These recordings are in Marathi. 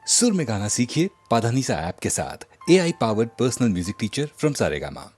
सुर में गाना सीखिए पाधानीसा ऐप के साथ। AI powered personal music teacher from Saregama.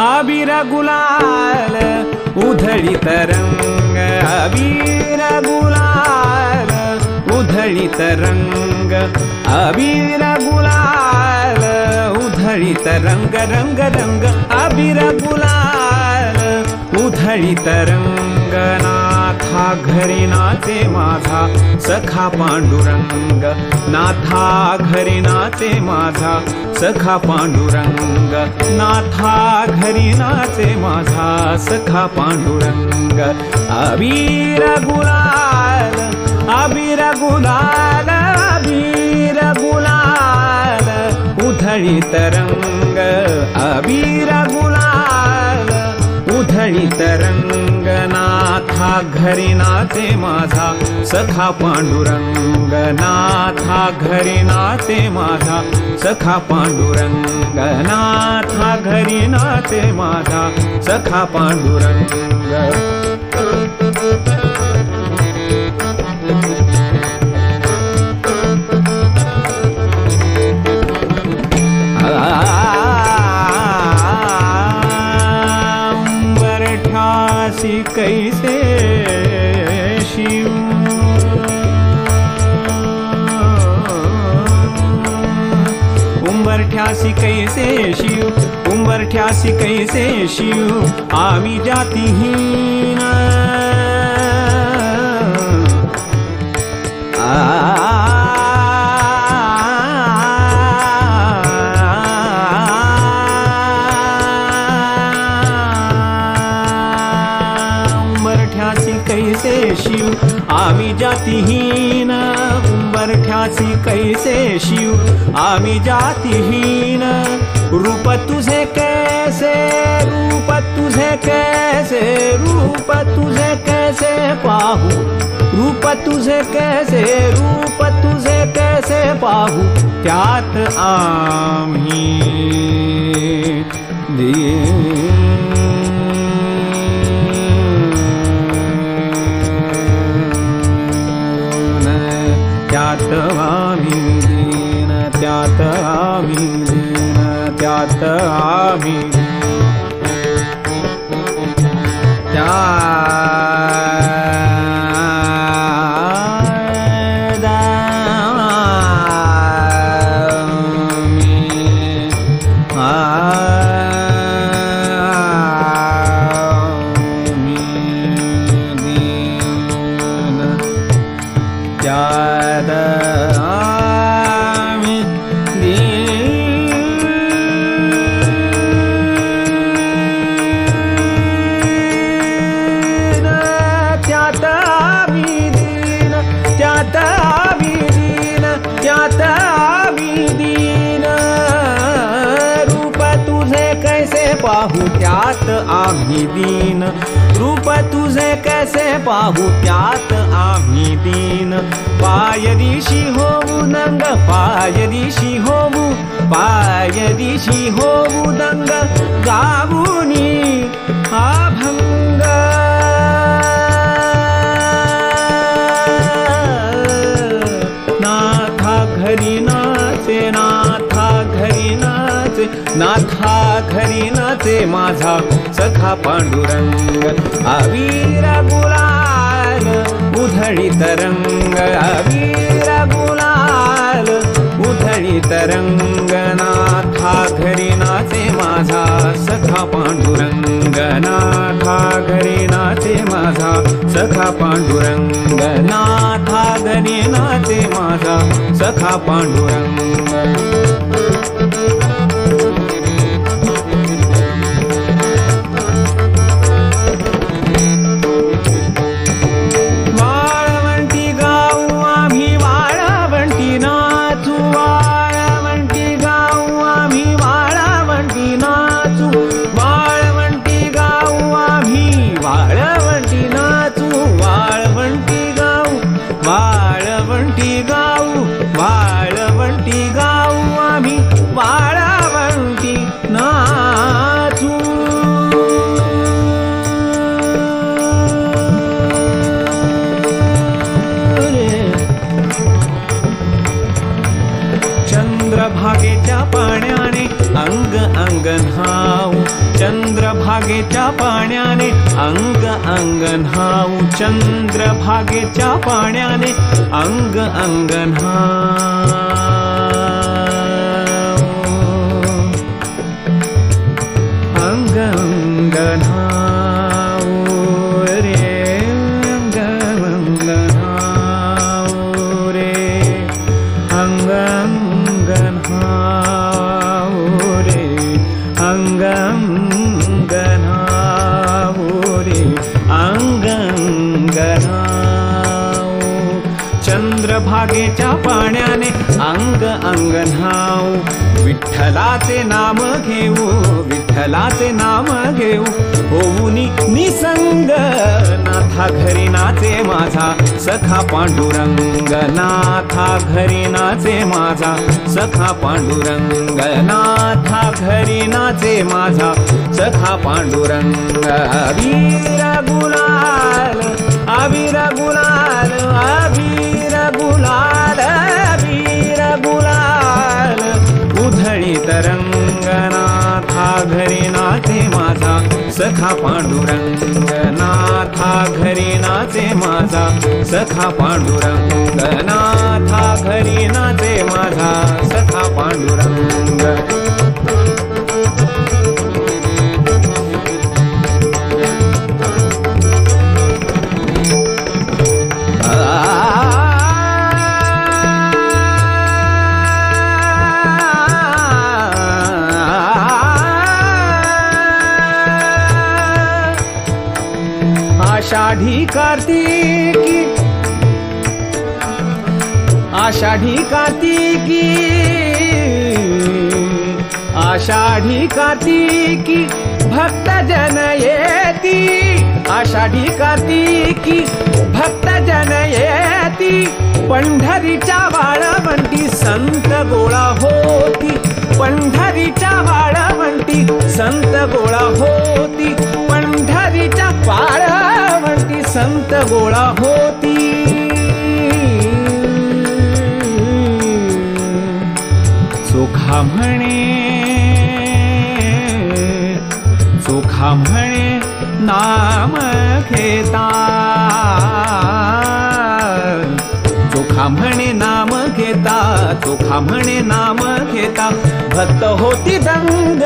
अबीर गुलाल उधळीत रंग, अबीर गुलाल उधळीत रंग, अबीर गुलाल उधळीत रंग, रंग रंग अबीर गुलाल उधळीत रंग, नाथा घरी नाचे माझा सखा पांडुरंग, नाथा घरी नाचे माझा सखा पांडुरंग, नाथा घरी नाचे माझा सखा पांडुरंग, अबीर गुलाल अबीर गुलाल अबीर गुलाल उधळीत रंग, अबीर गुलाल उधळीत रंग नाथा घरी नाचे माझा सखा पांडुरंग नाथा घरी नाचे माझा सखा पांडुरंग नाथा घरी नाचे माझा सखा पांडुरंग उंबरठ्यासी कैसे शिव उंबरठ्यासी कैसे शिव उंबरठ्यासी कैसे शिव आम्ही जातीहीन कैसे शिव आम्ही जातीहीन उंबरठ्यासी कैसे शिव आम्ही जातीहीन रूप तुझे कैसे रूप तुझे कैसे रूप तुझे कैसे पाहू रूप तुझे कैसे रूप तुझे कैसे पाहू त्यात आम्ही त्यात आम्ही दीन त्यात आम्ही दीन त्यात आम्ही पाहू त्यात आम्ही दीन रूप तुझे कैसे पाहू त्यात आम्ही दीन पायरीशी होऊ नंग पायरीशी होऊ दंग गाऊनी अभंग नाथा घरी नाचे नाथा घरी नाचे नाथा घरी नाचे माझा सखा पांडुरंग अवीर गुलाल उधळीत रंग अवीर गुलाल उधळीत रंग नाथा घरी नाचे माझा सखा पांडुरंग नाथा घरी नाचे माझा सखा पांडुरंग नाथा घरी नाचे माझा सखा पांडुरंग वाळवंटी गाऊ आम्ही वाळवंटी नाचू चंद्रभागेच्या पाण्याने अंग अंग न्हाऊ चंद्रभागेच्या पाण्याने अंग अंग न्हाऊ चंद्रभागेच्या पाण्याने अंग अंग न्हाऊ अंग अंग न्हाऊ रे अंग अंग न्हाऊ रे अंग अंग न्हाऊ रे अंग अंग न्हाऊ रे अंग अंग न्हाऊ चंद्रभागेच्या पाण्याने अंग अंग न्हाऊ विठ्ठलाचे नाम घेऊ विठ्ठलाचे नाम घेऊ होऊ रागुनी निसंग नाथा घरी नाचे माझा सखा पांडुरंग नाथा घरी नाचे माझा सखा पांडुरंग नाथा घरी नाचे माझा सखा पांडुरंग अबीर गुलाल अबीर गुलाल अबीर गुलाल अबीर गुलाल उधळी तरंग नाथा घरी नाचे माझा सखा पांडुरंग नाथा घरी नाचे माझा सखा पांडुरंग नाथा घरी नाचे माझा सखा पांडुरंग आषाढी कार्तिकी आषाढी कार्तिकी आषाढी कार्तिकी भक्त जन येती आषाढी कार्तिकी भक्त जन येती पंढरीच्या वाळवंटी संत गोळा होती पंढरीच्या वाळवंटी संत गोळा होती पंढरीच्या वाळवंटी संत गोळा होती चोखा म्हणे नाम घेता चोखा म्हणे नाम घेता चोखा म्हणे नाम घेता भक्त होती दंग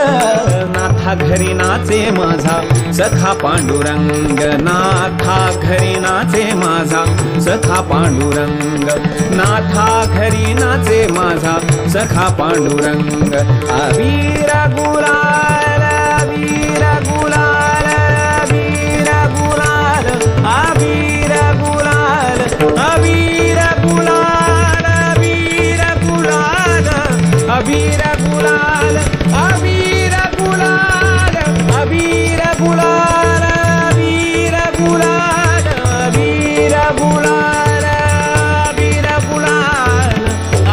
नाथा घरी नाचे माझा सखा पांडुरंग नाथा घरी नाचे माझा सखा पांडुरंग नाथा घरी नाचे माझा सखा पांडुरंग अबीर गुलाल अबीर गुलाल अबीर गुलाल अबीर गुलाल अबीर गुलाल अबीर गुलाल अबीर गुलाल अबीर गुलाल अबीर गुलाल अबीर गुलाल अबीर गुलाल अबीर गुलाल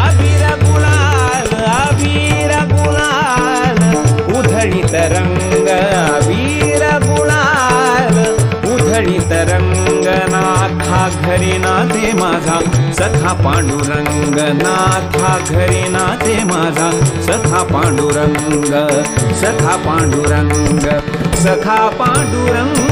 अबीर गुलाल अबीर गुलाल उधळी तरंग अबीर गुलाल उधळी तरंग नाथा घरी नाचे माझा सखा पांडुरंग नाथा घरी नाचे माझा सखा पांडुरंग सखा पांडुरंग सखा पांडुरंग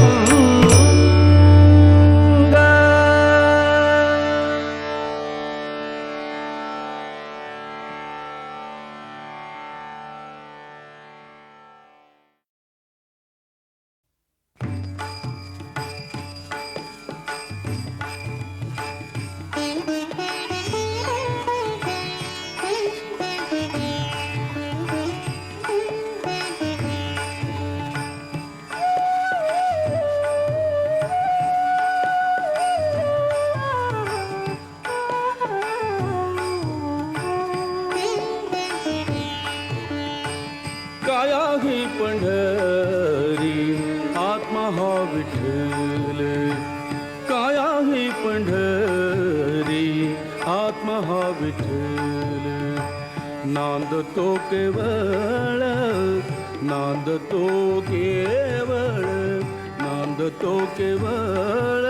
पंढरी आत्मा हा विठ्ठल काया ही पंढरी आत्मा हा विठ्ठल नांदतो केवळ नांदतो केवळ नांदतो केवळ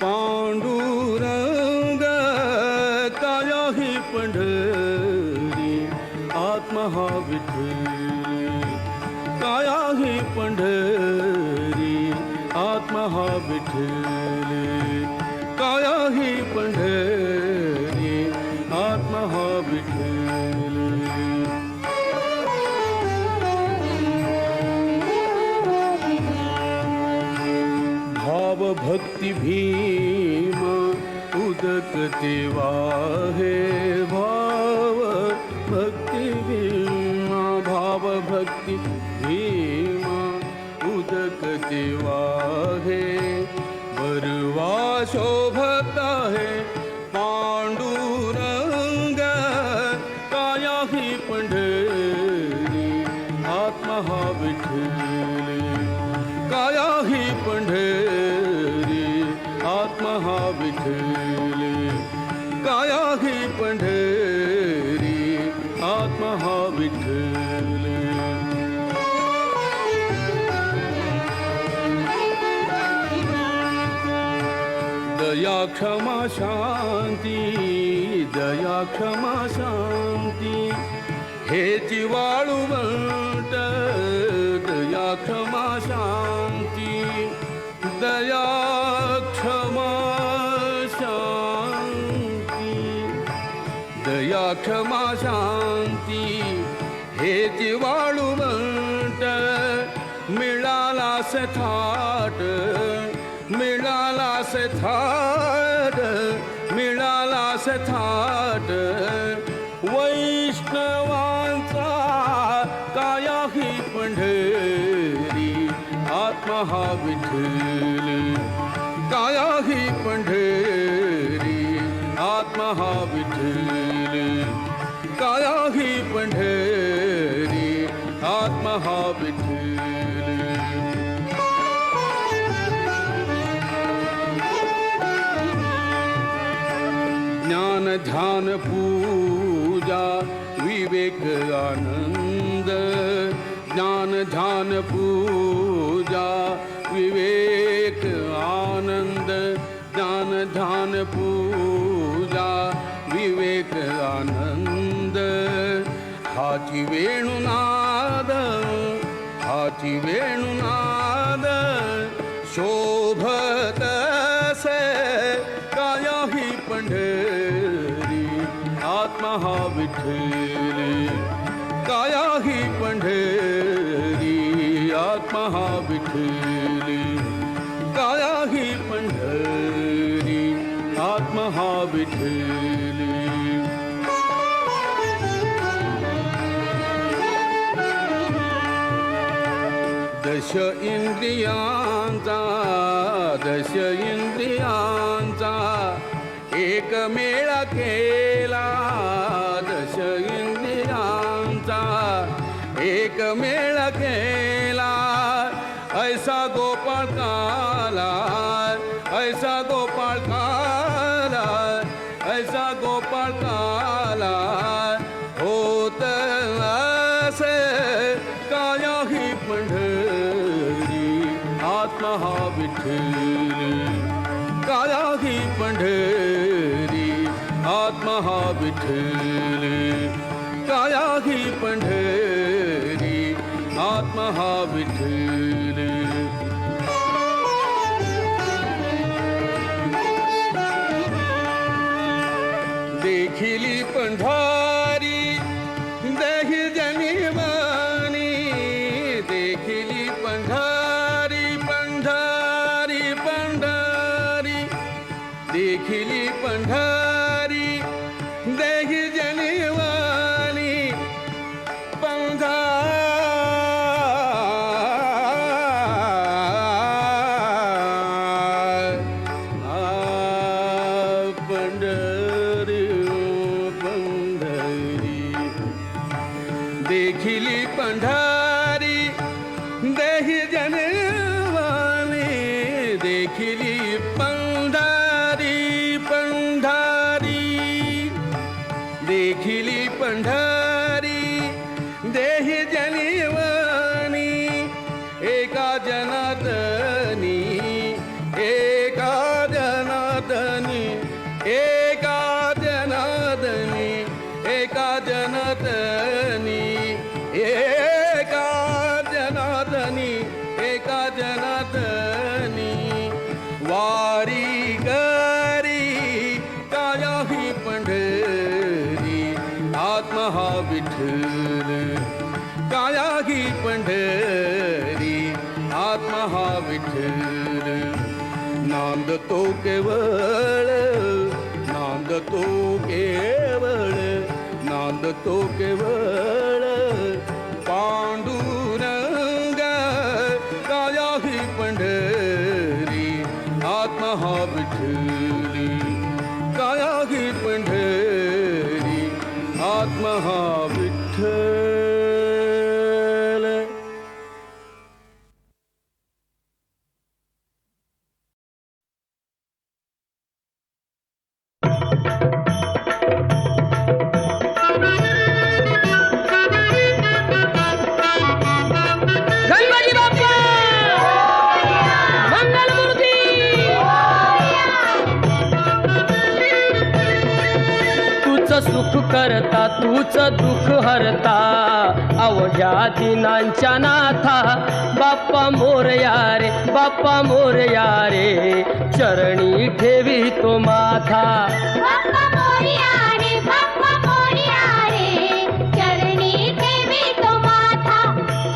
पांडुरंग काया ही पंढरी आत्मा हा विठ्ठल काया ही पंढरी आत्मा हा विठ्ठल काया ही पंढरी आत्मा हा विठ्ठल भाव भक्ती भीम उदकते वाहे भाव भक्ती भीमा भाव भक्ती भीमा उदकते वाहे बरवा शोभत आहे पांडुरंग काया ही पंढरी आत्मा हा विठ्ठल काया ही पंढरी आत्मा हा विठ्ठल काया ही पंढरी आत्मा हा विठ्ठल दया क्षमा शांती दया क्षमा शांती हेची वाळुवंट दया क्षमा शांती दया क्षमा शांती दया क्षमा शांती हेची वाळुवंट मिळाला थाट मिळाला थाट मिळाला थाट वैष्णवांचा काया ही पंढरी आत्मा हा विठ्ठल काया ही पंढरी आत्मा हा विठ्ठल काया ही पंढरी आत्मा हा विठ्ठल ज्ञान ध्यान पूजा विवेक आनंद ज्ञान ध्यान पूजा विवेक आनंद ज्ञान ध्यान पूजा विवेक आनंद हाची वेणुनाद हाची वेणुनाद शोभत से काया ही पंढरी आत्मा हा विठ्ठल काया ही पंढरी आत्मा हा विठ्ठल काया ही पंढरी आत्मा हा विठ्ठल दश इंद्रियांचा दश इंद्रियांचा एक मेळा केला दश इंद्रियांचा एक मेळा केला ऐसा गोपाळ काला ऐसा गोपाळ काला ऐसा गोपाळ काला होत असे काया ही पंढरी आत्मा हा विठ्ठल काया ही पंढरी आत्मा हा विठ्ठल काया ही पंढरी आत्मा हा विठ्ठल देखिली पंढरी देही जनिवानी देखिली पंढरी पंढरी पंढरी देखिली पंढरी देही जनिवानी पंढरी पंढरी देखिली पंढरी देही जनवानी देखिली पंढरी पंढरी देखिली पंढरी देही जनवानी एका जनातनी एका जनातनी एका जनातनी एका जनातनी एका जनातनी एका जनातनी वारी करी काया ही पंढरी आत्मा हा विठ्ठल काया ही पंढरी आत्मा हा विठ्ठल नांदतो केवळ नांदतो केवळ नांदतो केवळ पांडुरंग काया ही पंढरी आत्मा हा विठ्ठल काया ही पंढरी आत्मा हा विठ्ठल करता तूच दुःख हरता अवघ्या दिनांच्या नाथा बाप्पा मोरया रे बाप्पा मोरया रे चरणी ठेवी तो माथा बाप्पा मोरया रे बाप्पा मोरया रे चरणी ठेवी तो माथा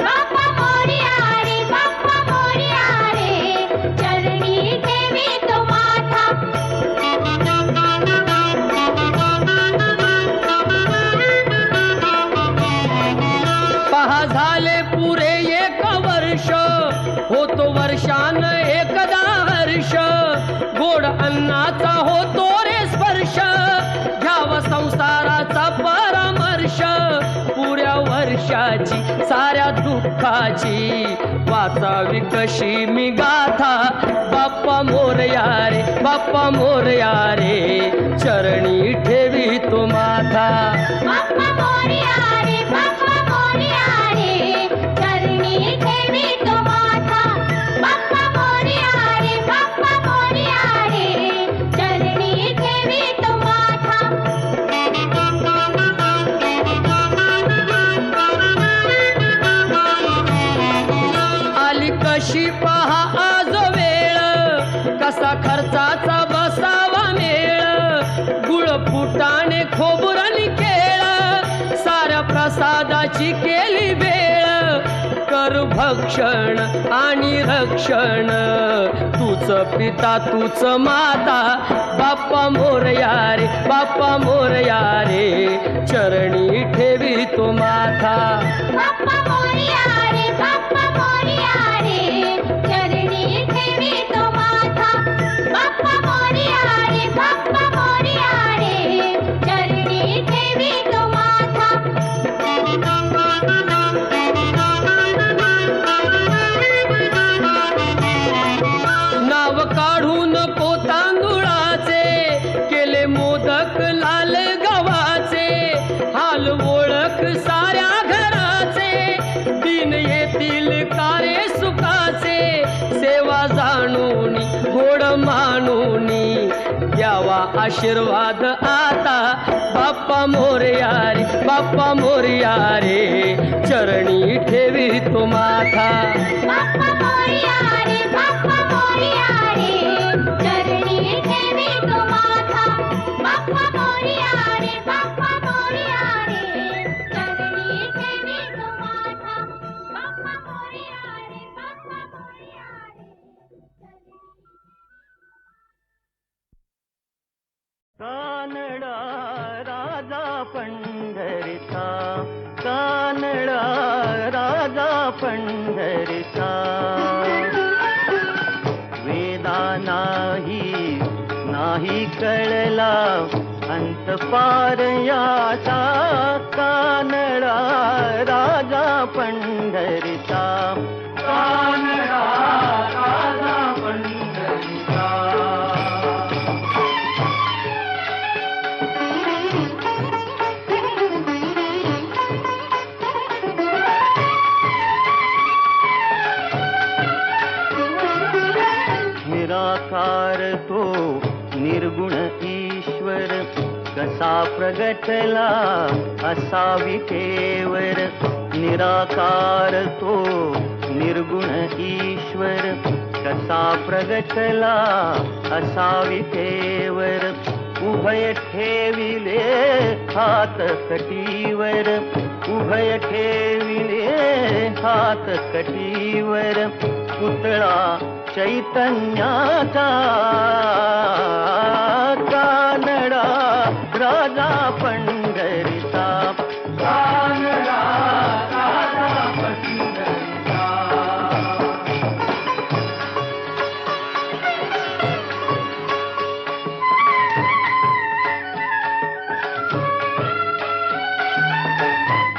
बाप्पा मोरया रे बाप्पा मोरया रे चरणी ठेवी तो माथा पहा झाले पुरे एक वर्ष होतो वर्षान एकदा हर्ष गोड अन्नाचा होतो रे स्पर्श घ्यावा संसाराचा परामर्श पुऱ्या वर्षाची साऱ्या दुःखाची वाचावी कशी मी गाथा बाप्पा मोरया रे बाप्पा मोरया रे चरणी ठेवी तो माथा बाप्पा मोरया रे बाप्पा मोरया रे चरणी ठेवी तो माथा बाप्पा मोरया रे बाप्पा मोरया रे चरणी ठेवी तो माथा आली कशी पहा आज वेळ कसा खर्चाचा बसावा मेळ गुळ फुटाणे खोबरणी केळ साऱ्या प्रसादाची केली वेळ कर भक्षण आणि रक्षण तूच पिता तूच माता बाप्पा मोरया रे बाप्पा मोरया रे चरणी ठेवी तो माथा बाप्पा मोरया रे बाप्पा मोरया रे चरणी ठेवी तो माथा बाप्पा मोरया रे बाप्पा मोरया रे चरणी ठेवी तो माथा नाव काढून तांदुळाचे केले मोदक लाल गव्हाचे हाल ओळख साऱ्या घराचे दिन येतील कारे सुखाचे सेवा जाणून गोड मानून द्यावा आशीर्वाद आता बाप्पा मोरया रे बाप्पा मोरया रे चरणी ठेवी तो माथा बाप्पा मोरया रे बाप्पा मोरया रे चरणी ठेवी तो माथा बाप्पा मोरया रे बाप्पा मोरया रे चरणी ठेवी तो माथा बाप्पा मोरया रे बाप्पा मोरया रे कानडा राजा पंढरीचा कानडा राजा पंढरीचा वेदा नाही कळला अंत पार याचा कानडा राजा पंढरीचा कानडा राजा पंढरीचा निराकार तो निर्गुण ईश्वर कसा प्रगटला असावी केवर निराकार तो निर्गुण ईश्वर कसा प्रगटला असावी केवर उभय ठेविले हात कटीवर उभय ठेविले हात कटीवर पुतळा चैतन्याचा कानडा राजा पंढरीचा कानडा राजा पंढरीचा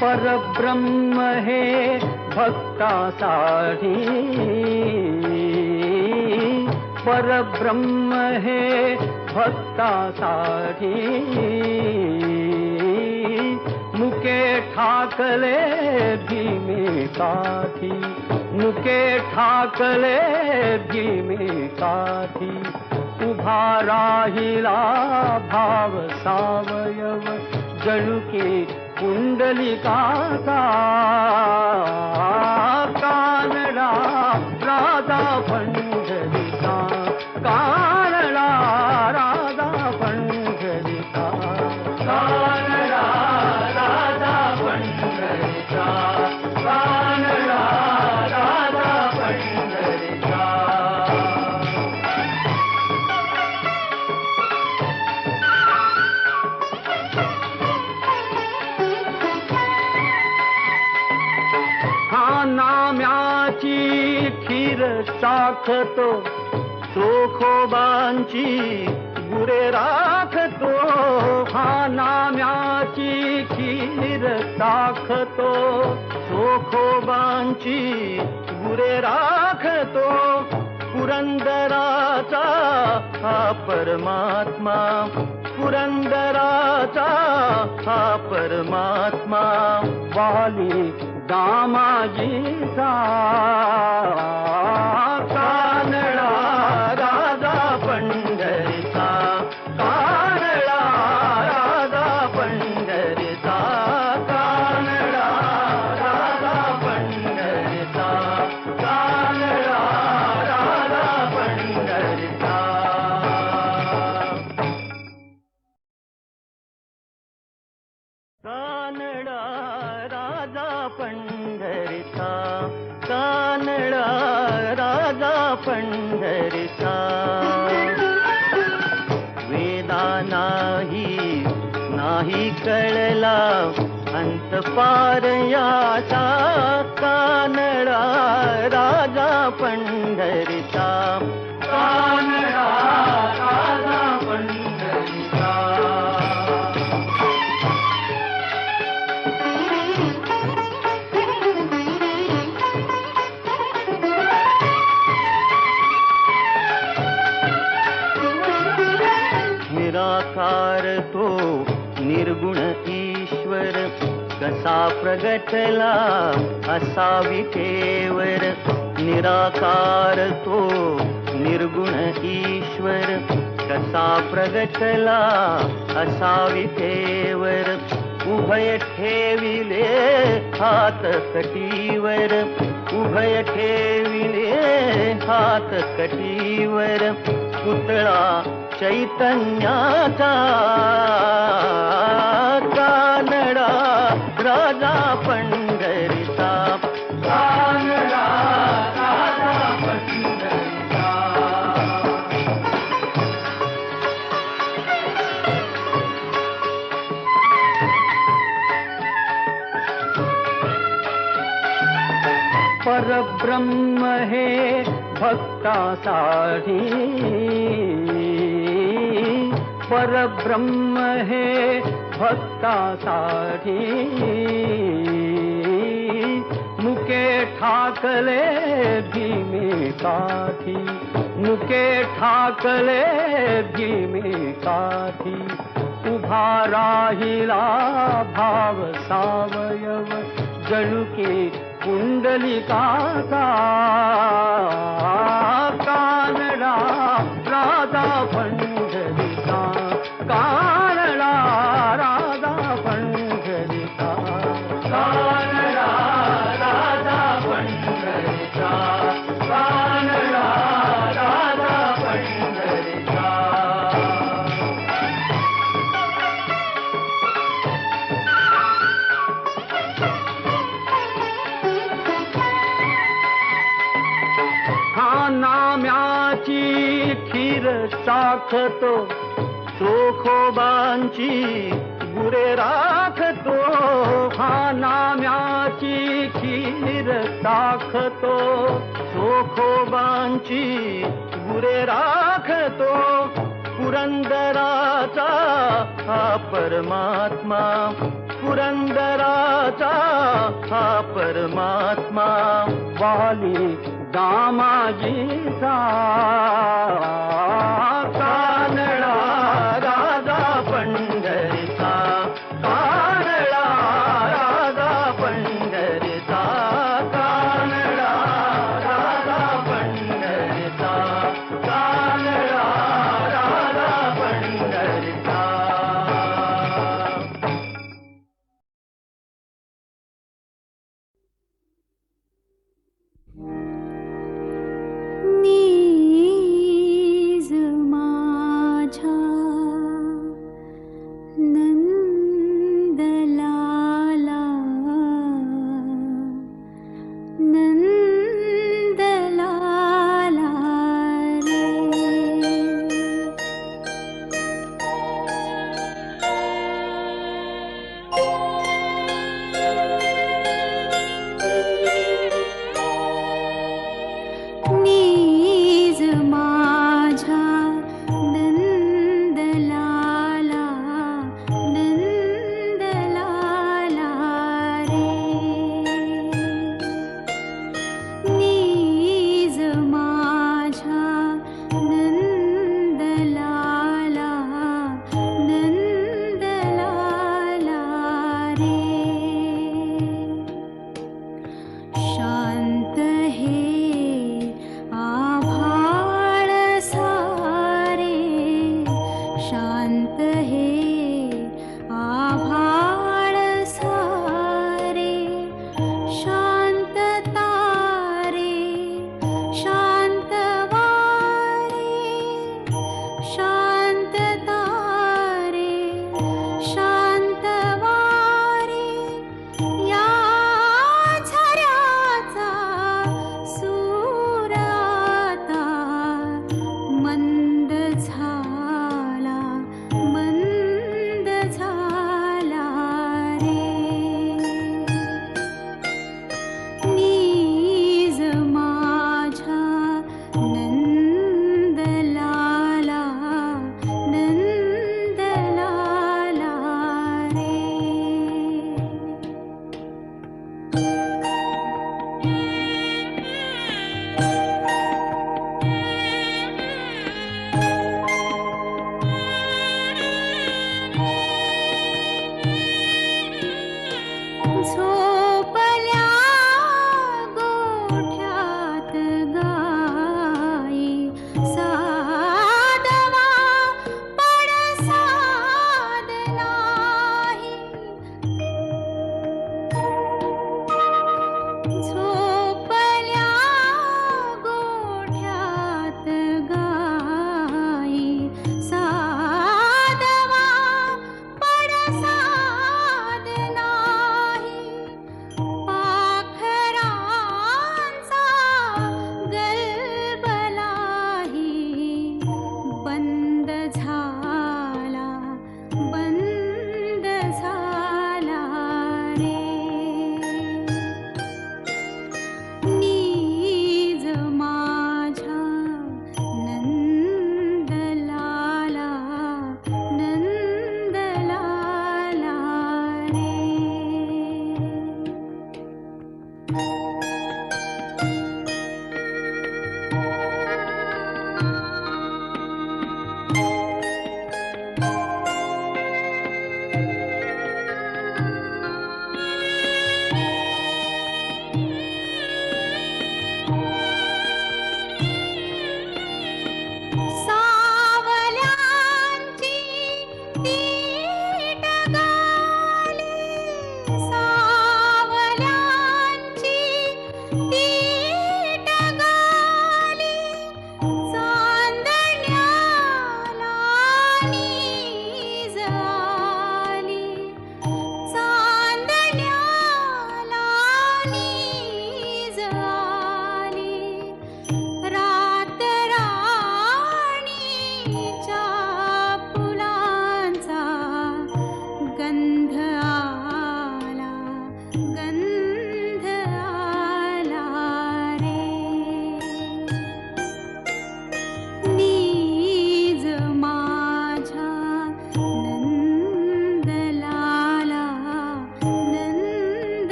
परब्रह्म हे भक्तासाठी परब्रह्म हे भक्तासाठी मुके ठाकले भीमेकाठी मुके ठाकले भीमेकाठी उभा राहिला भाव सावयव जणुकी कुंडलिकाचा कानडा राजा पंढरीचा कानडा राजा पंढरीचा कानडा राजा पंढरीचा कानडा राजा पंढरीचा नाम्याची खीर चाखतो चोखोबांची गुरे राखतो हा नाम्याची खीर चाखतो चोखोबांची गुरे राखतो पुरंदराचा हा परमात्मा पुरंदराचा हा परमात्मा वाली दामाजीचा कानडा राजा पंढरीचा कानडा राजा पंढरीचा कानडा राजा पंढरीचा कानडा राजा पंढरीचा कानडा राजा पंढरीचा कानडा राजा पंढरीचा वेदा नाही कळला अंत पार याचा कानडा राजा पंढरीचा कानडा राजा पंढरीचा निराकार तो निर्गुण ईश्वर कसा प्रगटला असा विठेवर निराकार तो निर्गुण ईश्वर कसा प्रगटला असा विठेवर उभय ठेविले हात कटीवर उभय ठेविले हात कटीवर पुतळा चैतन्याचा कानडा राजा पंढरीचा कानडा राजा पंढरीचा परब्रह्म हे भक्तासाठी परब्रह्म हे भक्तासाठी मुके ठाकले भीमेकाठी मुके ठाकले भीमेकाठी उभा राहिला भाव सावयव जणुकी कुंडलिकाचा कानडा राजा पंढरीचा कानडा राजा पंढरीचा कानडा राजा पंढरीचा कानडा राजा पंढरीचा नाम्याची खीर चाखतो चोखोबांची गुरे राखतो हा नाम्याची खीर चाखतो चोखोबांची गुरे राखतो पुरंदराचा हा परमात्मा पुरंदराचा हा परमात्मा वाली दामाजीचा कानडा राजा पंढरीचा कानडा राजा पंढरीचा कानडा राजा पंढरीचा कानडा राजा पंढरीचा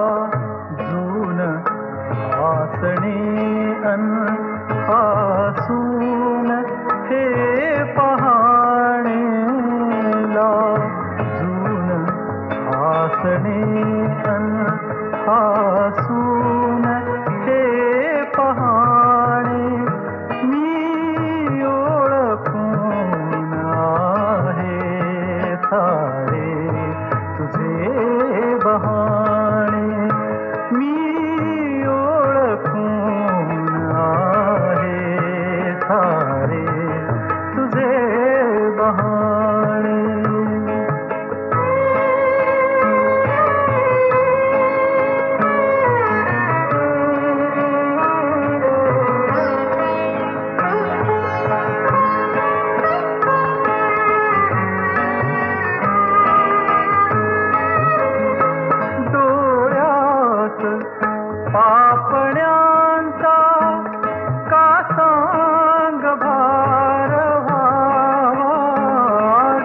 लाजून आसणे अन आसून हे पहाणे लाजून आसणे अन आसून हे पहाणे मी ओळखून आहे सारे तुझे बहाणे मी ओळखून आहे सारे तुझे बहाणे डोळ्यात पापण्यांचा का सांग भार व्हावा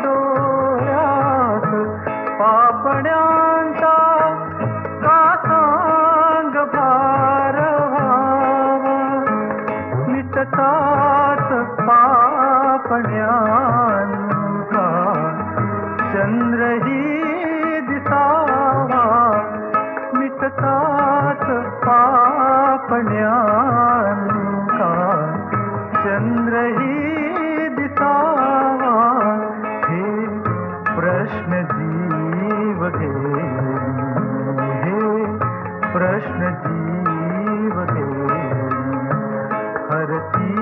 डोळ्यात पापण्यांचा का सांग भार व्हावा मिटतात पापण्यांचा चंद्रही दिसावा मिटतात पापण्यांका चंद्रही दिसावा हे प्रश्न जीव घेऊन हे प्रश्न जीव घेऊन हरती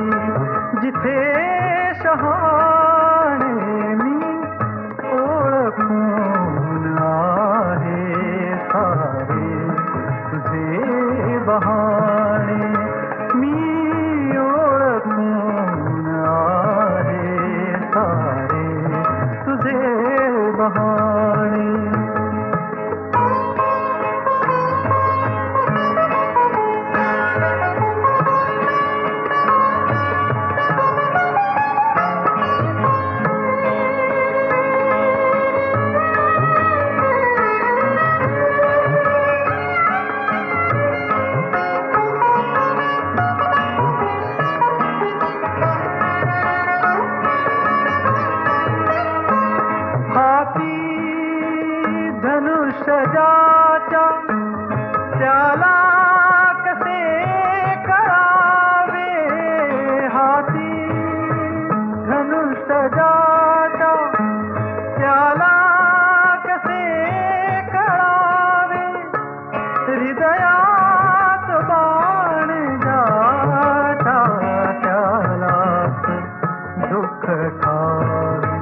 जिथे शहाणे मी ओळखून आहे सारे तुझे बहाणे मी ओळखून आहे सारे तुझे बहाणे हाती धनुष्यजाच्या त्याला कसे कळावे हाती धनुष्यजाच्या त्याला कसे कळावे हृदयात बाण जाता त्यालाच दुःख ठावे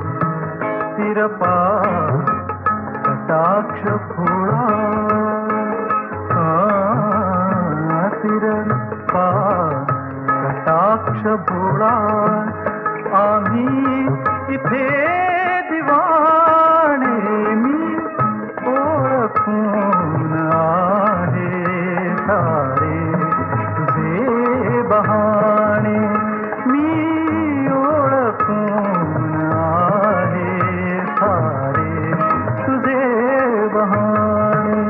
तिरपा कटाक्ष फुळा तिरपा कटाक्ष फुळा आम्ही इथे दिवाणे मी ओळखून आहे सारे तुझे बहाणे मी ओळखून आहे सारे तुझे बहाणे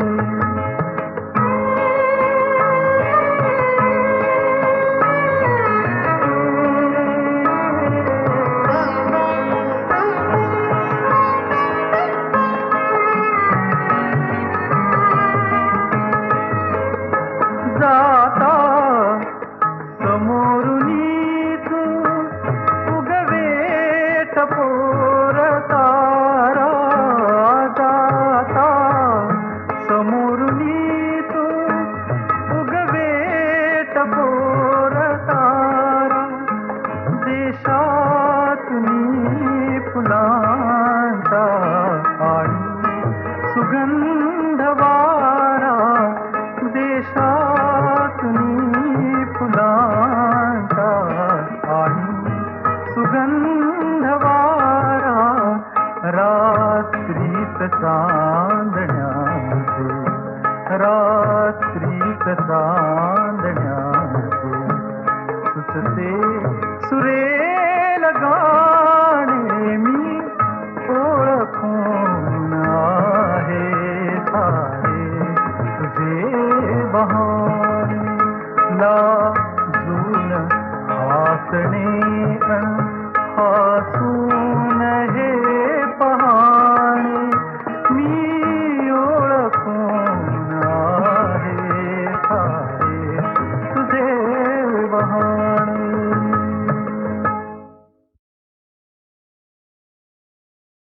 चांदण्याचे रात्रीत चांदण्याचे सुचते सुरेल गाणे मी ओळखून आहे सारे तुझे बहाणे लाजून हसणे हसू